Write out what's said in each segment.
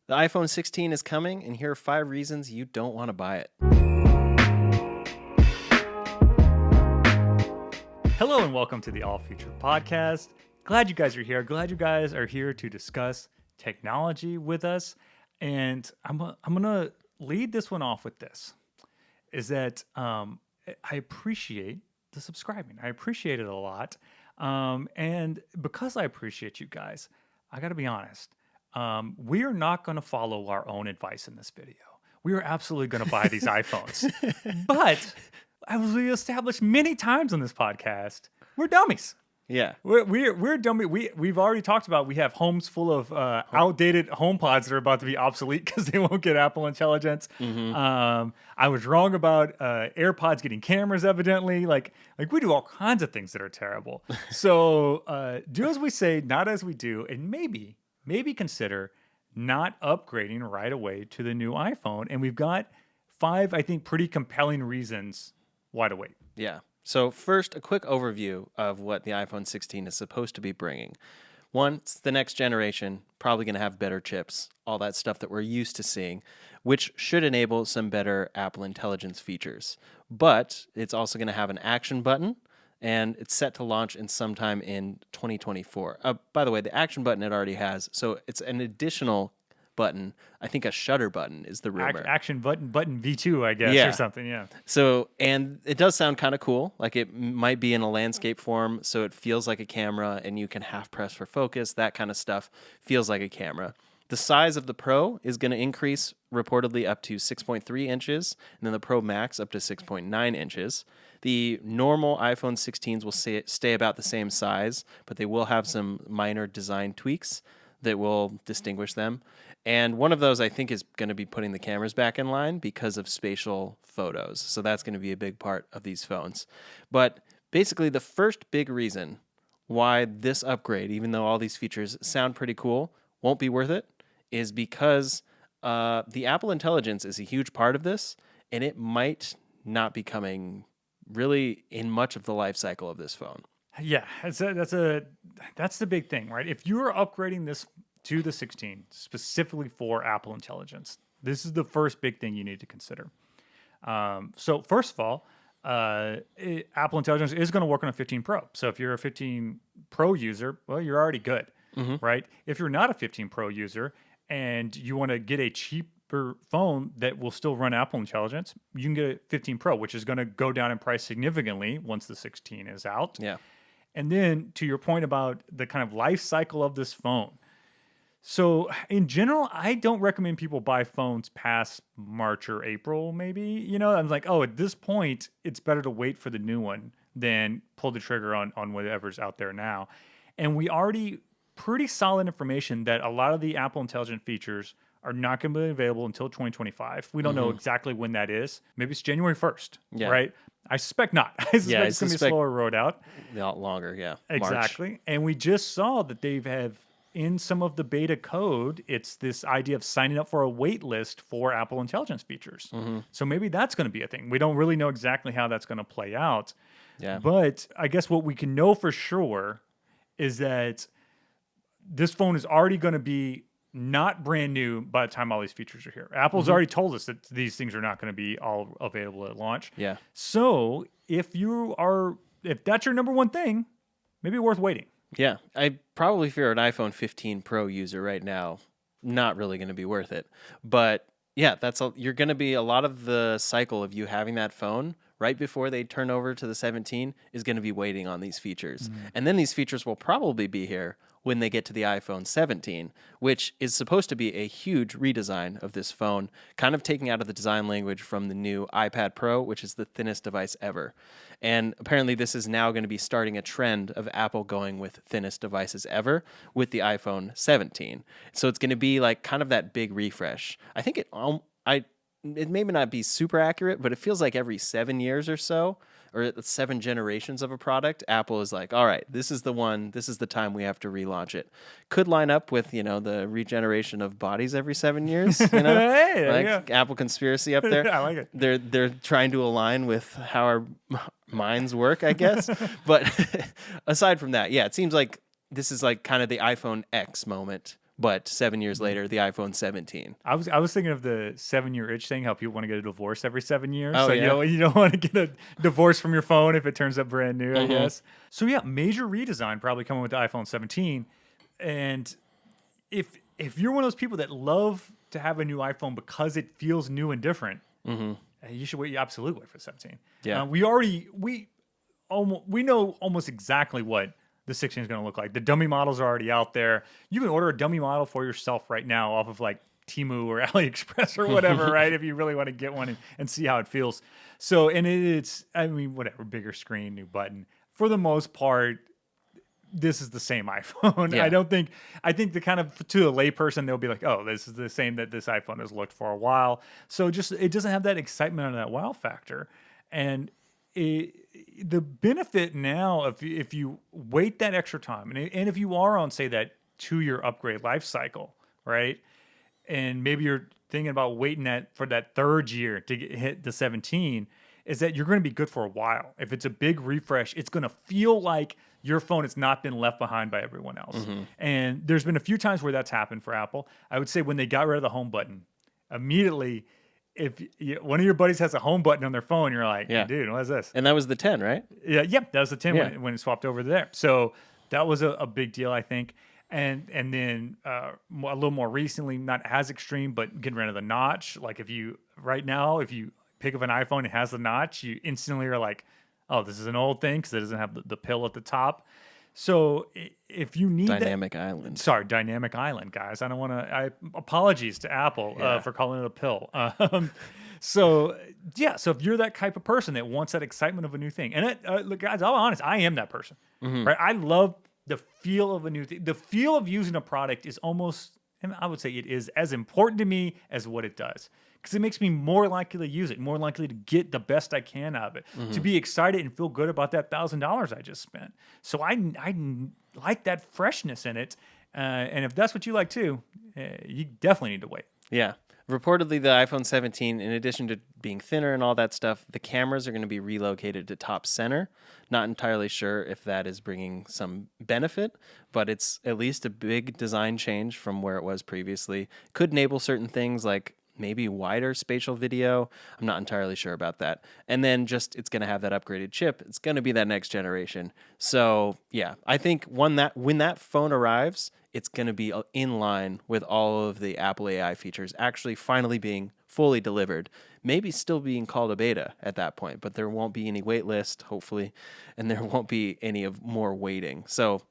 The iPhone 16 is coming, and here are 5 reasons you don't want to buy it. Hello and welcome to the All Future Podcast. Glad you guys are here. Glad you guys are here to discuss technology with us. And I'm going to lead this one off with this, is that I appreciate the subscribing. I appreciate it a lot. And because I appreciate you guys, I got to be honest. We are not going to follow our own advice in this video. We are absolutely going to buy these iPhones. But as we established many times on this podcast, we're dummies. Yeah. We're dummy. We've already talked about we have homes full of outdated HomePods that are about to be obsolete because they won't get Apple Intelligence. Mm-hmm. I was wrong about AirPods getting cameras. Evidently, like we do all kinds of things that are terrible. So do as we say, not as we do, and maybe consider not upgrading right away to the new iPhone. And we've got 5, I think, pretty compelling reasons why to wait. Yeah. So first, a quick overview of what the iPhone 16 is supposed to be bringing. One, it's the next generation, probably going to have better chips, all that stuff that we're used to seeing, which should enable some better Apple Intelligence features. But it's also going to have an action button, and it's set to launch in sometime in 2024. By the way, the action button it already has, so it's an additional button. I think a shutter button is the rumor. Action button V2, I guess, or something, yeah. So, and it does sound kind of cool. Like it might be in a landscape form, so it feels like a camera, and you can half press for focus. That kind of stuff feels like a camera. The size of the Pro is going to increase reportedly up to 6.3 inches, and then the Pro Max up to 6.9 inches. The normal iPhone 16s will stay about the same size, but they will have some minor design tweaks that will distinguish them. And one of those, I think, is going to be putting the cameras back in line because of spatial photos. So that's going to be a big part of these phones. But basically, the first big reason why this upgrade, even though all these features sound pretty cool, won't be worth it is because the Apple Intelligence is a huge part of this, and it might not be coming really in much of the life cycle of this phone. Yeah, that's the big thing, right? If you're upgrading this to the 16 specifically for Apple Intelligence, this is the first big thing you need to consider. So first of all, Apple Intelligence is going to work on a 15 Pro. So if you're a 15 Pro user, well, you're already good, right? If you're not a 15 Pro user and you want to get a cheaper phone that will still run Apple Intelligence, you can get a 15 Pro, which is going to go down in price significantly once the 16 is out. Yeah. And then to your point about the kind of life cycle of this phone. So in general, I don't recommend people buy phones past March or April, maybe. You know, I'm like, at this point, it's better to wait for the new one than pull the trigger on whatever's out there now. And we already pretty solid information that a lot of the Apple Intelligent features are not going to be available until 2025. We don't know exactly when that is. Maybe it's January 1st, right? I suspect not. I suspect it's going to be a slower road out. A lot longer, yeah. Exactly. March. And we just saw that they have, in some of the beta code, it's this idea of signing up for a wait list for Apple Intelligence features. So maybe that's going to be a thing. We don't really know exactly how that's going to play out. Yeah. But I guess what we can know for sure is that this phone is already going to be not brand new by the time all these features are here. Apple's already told us that these things are not going to be all available at launch. Yeah. So if that's your number one thing, maybe worth waiting. Yeah. I probably, if you're an iPhone 15 Pro user right now, not really going to be worth it. But yeah, you're going to be a lot of the cycle of you having that phone right before they turn over to the 17 is going to be waiting on these features. And then these features will probably be here when they get to the iPhone 17, which is supposed to be a huge redesign of this phone, kind of taking out of the design language from the new iPad Pro, which is the thinnest device ever. And apparently this is now going to be starting a trend of Apple going with thinnest devices ever with the iPhone 17. So it's going to be like kind of that big refresh. I think it may not be super accurate, but it feels like every 7 years or so, or 7 generations of a product, Apple is like, all right, this is the one, this is the time we have to relaunch it. Could line up with, the regeneration of bodies every 7 years, Hey, Apple conspiracy up there. I like it. They're trying to align with how our minds work, I guess. But aside from that, yeah, it seems like this is like kind of the iPhone X moment but 7 years later, the iPhone 17. I was thinking of the 7-year itch thing, how people want to get a divorce every 7 years. Oh, So yeah. you don't want to get a divorce from your phone if it turns up brand new, I Mm-hmm. guess. So yeah, major redesign probably coming with the iPhone 17. And if you're one of those people that love to have a new iPhone because it feels new and different, you should wait. You absolutely wait for 17. Yeah. We know almost exactly what the 16 is going to look like. The dummy models are already out there. You can order a dummy model for yourself right now off of like Temu or AliExpress or whatever, right? If you really want to get one and see how it feels. So, and it's, I mean, whatever, bigger screen, new button. For the most part, this is the same iPhone. Yeah. I think the kind of, to a layperson, they'll be like, oh, this is the same that this iPhone has looked for a while. So just, it doesn't have that excitement or that wow factor. And the benefit now, if you wait that extra time, and if you are on, say, that 2-year upgrade life cycle, right? And maybe you're thinking about waiting for that 3rd year to hit the 17, is that you're going to be good for a while. If it's a big refresh, it's going to feel like your phone has not been left behind by everyone else. And there's been a few times where that's happened for Apple. I would say when they got rid of the home button, immediately, if one of your buddies has a home button on their phone, you're like, Yeah. dude, what is this? And that was the 10, right? Yeah, yep, that was the 10 Yeah. when it swapped over there. So that was a big deal, I think. And then a little more recently, not as extreme, but getting rid of the notch. Like if you pick up an iPhone, it has the notch, you instantly are like, oh, this is an old thing because it doesn't have the pill at the top. So if you need Dynamic Island. Dynamic Island, guys. I don't want to. Apologies to Apple for calling it a pill. So if you're that type of person that wants that excitement of a new thing, and look, guys, I'll be honest, I am that person. Right? I love the feel of a new thing. The feel of using a product is almost, and I would say it is as important to me as what it does. Because it makes me more likely to use it, more likely to get the best I can out of it, to be excited and feel good about that $1,000 I just spent. So I like that freshness in it. And if that's what you like too, you definitely need to wait. Yeah. Reportedly, the iPhone 17, in addition to being thinner and all that stuff, the cameras are going to be relocated to top center. Not entirely sure if that is bringing some benefit, but it's at least a big design change from where it was previously. Could enable certain things like maybe wider spatial video. I'm not entirely sure about that. And then just it's going to have that upgraded chip. It's going to be that next generation. So yeah, I think when that phone arrives, it's going to be in line with all of the Apple AI features actually finally being fully delivered. Maybe still being called a beta at that point, but there won't be any wait list, hopefully, and there won't be any of more waiting. So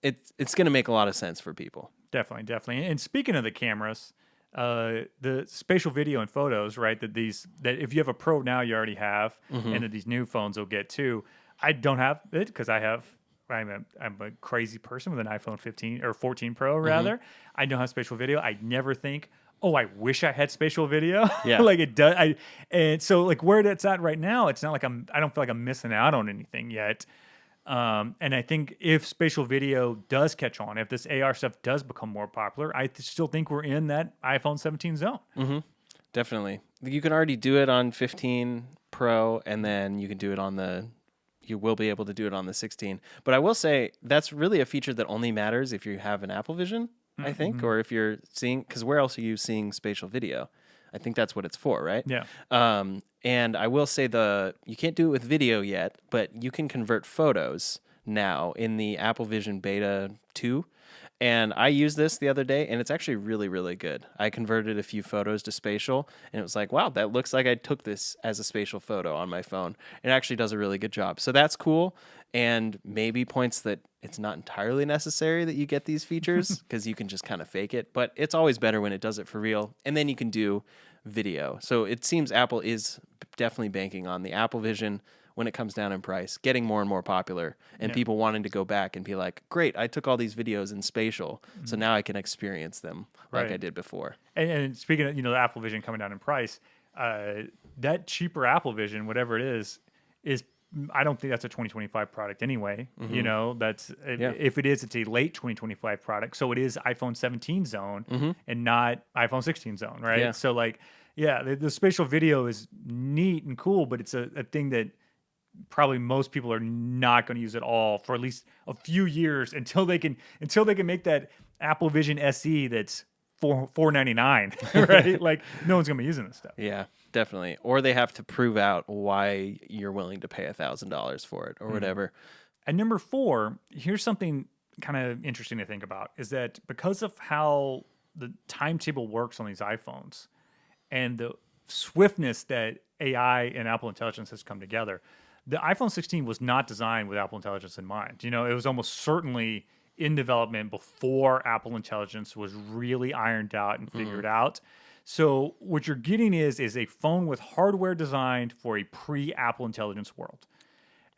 it's going to make a lot of sense for people. Definitely. And speaking of the cameras, the spatial video and photos, right? That if you have a Pro now, you already have, and that these new phones will get too. I don't have it because I'm a crazy person with an iPhone 15 or 14 Pro rather. I don't have spatial video. I never think, oh, I wish I had spatial video. Yeah. Like it does. And so like where that's at right now, it's not like I don't feel like I'm missing out on anything yet. And I think if spatial video does catch on, if this AR stuff does become more popular, I still think we're in that iPhone 17 zone. Definitely. You can already do it on 15 Pro, and then you can do it you will be able to do it on the 16. But I will say that's really a feature that only matters if you have an Apple Vision, I think, or if you're seeing, because where else are you seeing spatial video? I think that's what it's for, right? Yeah. And I will say you can't do it with video yet, but you can convert photos now in the Apple Vision Beta 2. And I used this the other day, and it's actually really, really good. I converted a few photos to spatial, and it was like, wow, that looks like I took this as a spatial photo on my phone. It actually does a really good job. So that's cool, and maybe points that it's not entirely necessary that you get these features because you can just kind of fake it. But it's always better when it does it for real, and then you can do video. So it seems Apple is definitely banking on the Apple Vision when it comes down in price, getting more and more popular, and people wanting to go back and be like, great, I took all these videos in spatial, so now I can experience them like I did before. And speaking of, the Apple Vision coming down in price, that cheaper Apple Vision, whatever it is I don't think that's a 2025 product anyway. That's if it is, it's a late 2025 product. So it is iPhone 17 zone and not iPhone 16 zone, right? Yeah. So the spatial video is neat and cool, but it's a thing that probably most people are not going to use at all for at least a few years until they can make that Apple Vision SE that's $499, right? Like no one's gonna be using this stuff. Yeah, definitely. Or they have to prove out why you're willing to pay $1,000 for it or whatever. And number 4, here's something kind of interesting to think about is that because of how the timetable works on these iPhones and the swiftness that AI and Apple Intelligence has come together, the iPhone 16 was not designed with Apple Intelligence in mind. You know, it was almost certainly in development before Apple Intelligence was really ironed out and figured out. So what you're getting is a phone with hardware designed for a pre-Apple Intelligence world.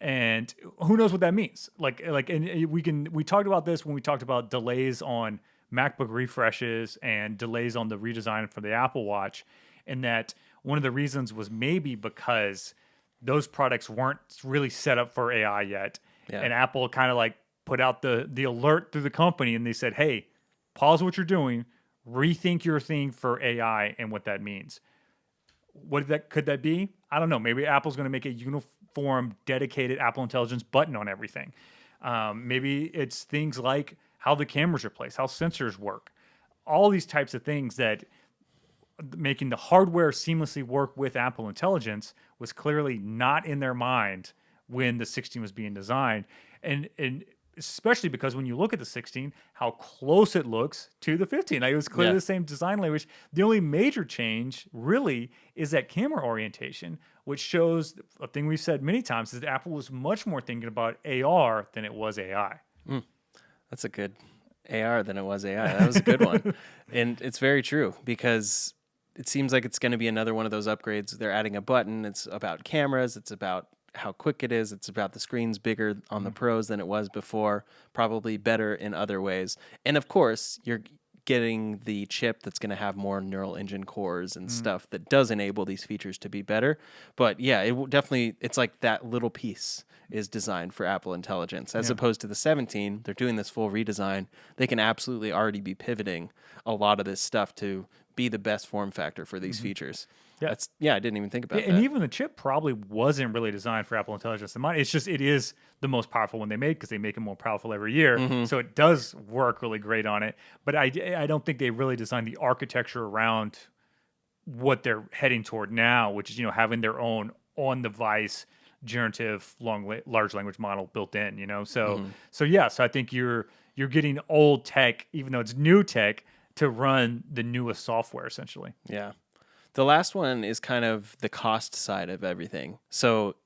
And who knows what that means? And we talked about this when we talked about delays on MacBook refreshes and delays on the redesign for the Apple Watch, and that one of the reasons was maybe because those products weren't really set up for AI yet, and Apple kind of like put out the alert through the company, and they said, "Hey, pause what you're doing, rethink your thing for AI and what that means." Could that be? I don't know. Maybe Apple's going to make a uniform, dedicated Apple Intelligence button on everything. Maybe it's things like how the cameras are placed, how sensors work, all these types of things that making the hardware seamlessly work with Apple Intelligence was clearly not in their mind when the 16 was being designed. And especially because when you look at the 16, how close it looks to the 15. Like it was clearly the same design language. The only major change really is that camera orientation, which shows a thing we've said many times is that Apple was much more thinking about AR than it was AI. That's a good AR than it was AI. That was a good one. And it's very true because it seems like it's going to be another one of those upgrades. They're adding a button. It's about cameras. It's about how quick it is. It's about the screen's bigger on the Pros than it was before, probably better in other ways. And of course, you're getting the chip that's going to have more neural engine cores and stuff that does enable these features to be better. But yeah, it's like that little piece is designed for Apple Intelligence as opposed to the 17. They're doing this full redesign. They can absolutely already be pivoting a lot of this stuff to be the best form factor for these features. I didn't even think about that. And even the chip probably wasn't really designed for Apple Intelligence in mind. It's just, it is the most powerful one they made because they make it more powerful every year. So it does work really great on it. But I don't think they really designed the architecture around what they're heading toward now, which is, having their own on-device generative large language model built in, So I think you're getting old tech, even though it's new tech, to run the newest software essentially. Yeah. The last one is kind of the cost side of everything. So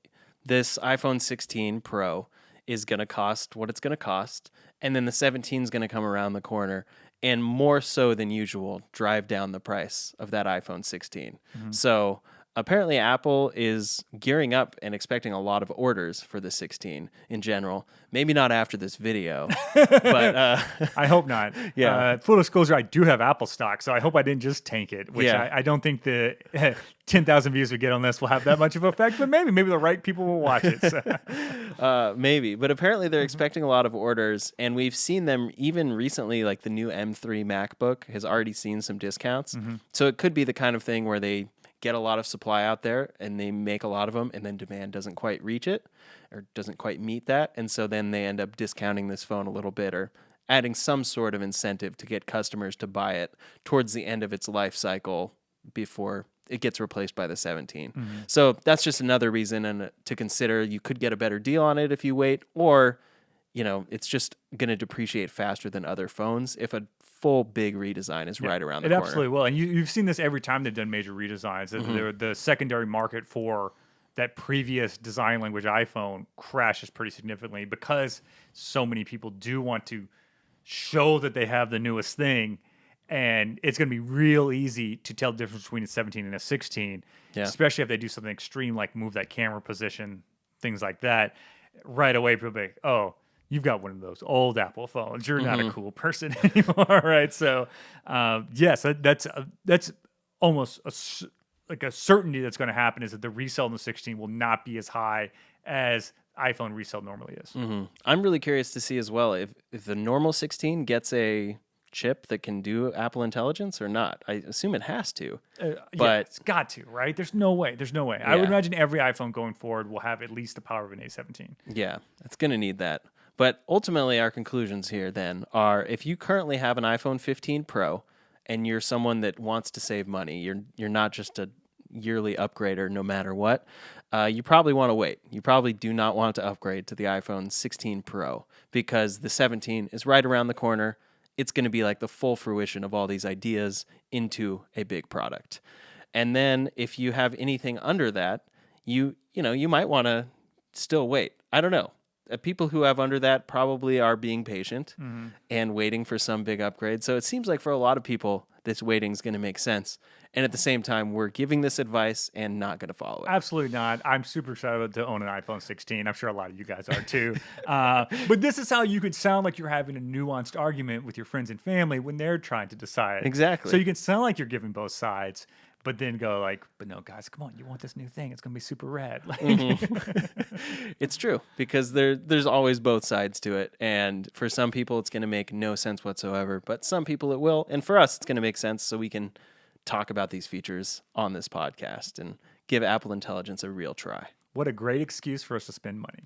this iPhone 16 Pro is going to cost what it's going to cost, and then the 17 is going to come around the corner and more so than usual drive down the price of that iPhone 16. So apparently Apple is gearing up and expecting a lot of orders for the 16 in general. Maybe not after this video, but I hope not. Full disclosure, I do have Apple stock, so I hope I didn't just tank it, which I don't think the 10,000 views we get on this will have that much of an effect, but maybe the right people will watch it. So. Maybe, but apparently they're expecting a lot of orders, and we've seen them even recently, like the new M3 MacBook has already seen some discounts. So it could be the kind of thing where they get a lot of supply out there and they make a lot of them, and then demand doesn't quite reach it or doesn't quite meet that. And so then they end up discounting this phone a little bit or adding some sort of incentive to get customers to buy it towards the end of its life cycle before it gets replaced by the 17. So that's just another reason to consider. You could get a better deal on it if you wait, or it's just going to depreciate faster than other phones if a full big redesign is right around the corner. It absolutely will. And you've seen this every time they've done major redesigns. The secondary market for that previous design language iPhone crashes pretty significantly because so many people do want to show that they have the newest thing. And it's going to be real easy to tell the difference between a 17 and a 16, especially if they do something extreme like move that camera position, things like that. Right away, people be like, oh, you've got one of those old Apple phones. You're not a cool person anymore, right? So, yes, that's almost like a certainty that's going to happen is that the resale in the 16 will not be as high as iPhone resale normally is. I'm really curious to see as well if the normal 16 gets a chip that can do Apple Intelligence or not. I assume it has to, but it's got to, right? There's no way. I would imagine every iPhone going forward will have at least the power of an A17. Yeah, it's going to need that. But ultimately, our conclusions here then are if you currently have an iPhone 15 Pro and you're someone that wants to save money, you're not just a yearly upgrader no matter what, you probably want to wait. You probably do not want to upgrade to the iPhone 16 Pro because the 17 is right around the corner. It's going to be like the full fruition of all these ideas into a big product. And then if you have anything under that, you might want to still wait. I don't know. People who have under that probably are being patient and waiting for some big upgrade. So it seems like for a lot of people, this waiting is going to make sense. And at the same time, we're giving this advice and not going to follow it. Absolutely not. I'm super excited to own an iPhone 16. I'm sure a lot of you guys are too. But this is how you could sound like you're having a nuanced argument with your friends and family when they're trying to decide. Exactly. So you can sound like you're giving both sides, but then go like, but no, guys, come on, you want this new thing. It's going to be super rad. Like, It's true because there's always both sides to it. And for some people, it's going to make no sense whatsoever. But some people it will. And for us, it's going to make sense so we can talk about these features on this podcast and give Apple Intelligence a real try. What a great excuse for us to spend money.